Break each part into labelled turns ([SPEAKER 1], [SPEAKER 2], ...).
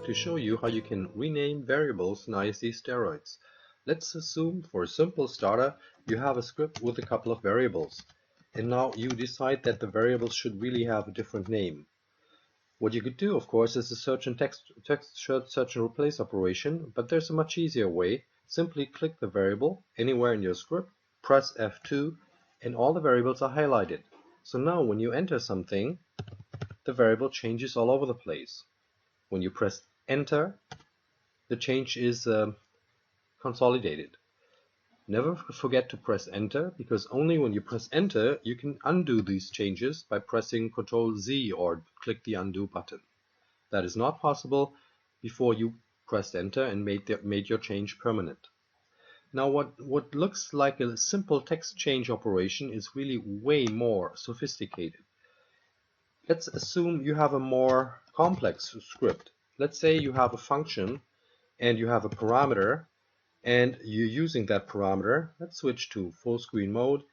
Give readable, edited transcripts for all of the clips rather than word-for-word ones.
[SPEAKER 1] to show you how you can rename variables in ISESteroids. Let's assume for a simple starter you have a script with a couple of variables, and now you decide that the variables should really have a different name. What you could do, of course, is a search and search and replace operation, but there's a much easier way. Simply click the variable anywhere in your script, press F2, and all the variables are highlighted. So now when you enter something, the variable changes all over the place. When you press enter, the change is consolidated. Never forget to press enter, because only when you press enter you can undo these changes by pressing Ctrl Z or click the undo button. That is not possible before you pressed enter and made your change permanent. Now what looks like a simple text change operation is really way more sophisticated. Let's assume you have a more complex script. Let's say you have a function and you have a parameter and you're using that parameter. Let's switch to full screen mode,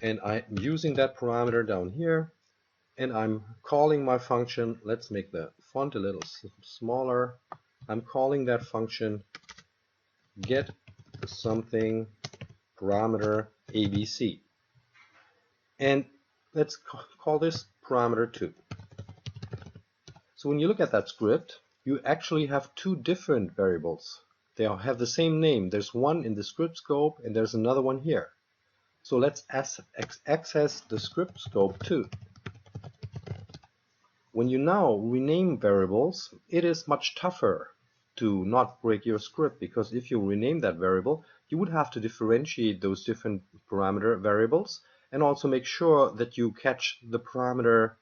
[SPEAKER 1] and I'm using that parameter down here, and I'm calling my function. Let's make the font a little smaller. I'm calling that function get something parameter ABC, and let's call this parameter 2. So when you look at that script, you actually have two different variables. They have the same name. There's one in the script scope and there's another one here. So let's access the script scope too. When you now rename variables, it is much tougher to not break your script, because if you rename that variable, you would have to differentiate those different parameter variables and also make sure that you catch the parameter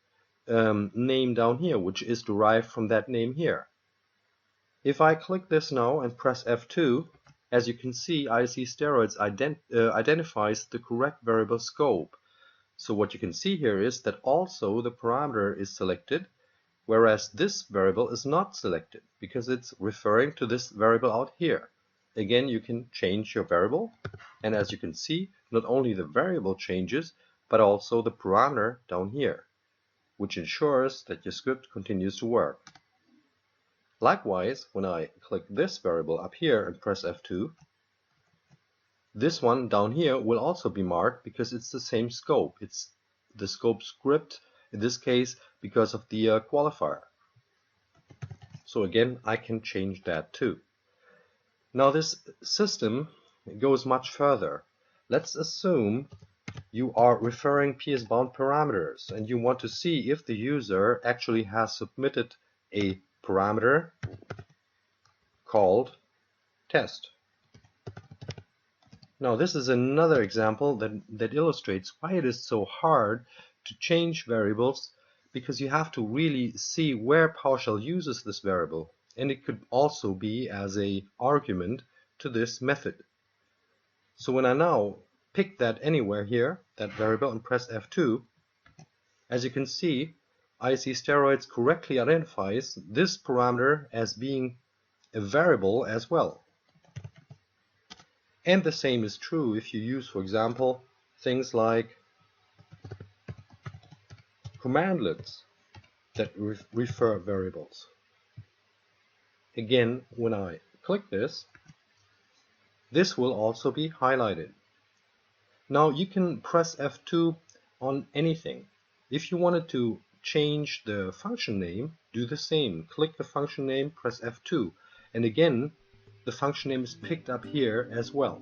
[SPEAKER 1] name down here, which is derived from that name here. If I click this now and press F2, as you can see, ISESteroids identifies the correct variable scope. So what you can see here is that also the parameter is selected, whereas this variable is not selected because it's referring to this variable out here. Again, you can change your variable, and as you can see, not only the variable changes, but also the parameter down here, which ensures that your script continues to work. Likewise, when I click this variable up here and press F2, this one down here will also be marked because it's the same scope. It's the scope script, in this case, because of the qualifier. So again, I can change that too. Now this system goes much further. Let's assume you are referring PS-bound parameters and you want to see if the user actually has submitted a parameter called test. Now this is another example that illustrates why it is so hard to change variables, because you have to really see where PowerShell uses this variable, and it could also be as an argument to this method. So when I now pick that anywhere here, that variable, and press F2, as you can see, ISESteroids correctly identifies this parameter as being a variable as well. And the same is true if you use, for example, things like commandlets that refer variables. Again, when I click this, this will also be highlighted. Now you can press F2 on anything. If you wanted to change the function name, do the same. Click the function name, press F2, and again the function name is picked up here as well.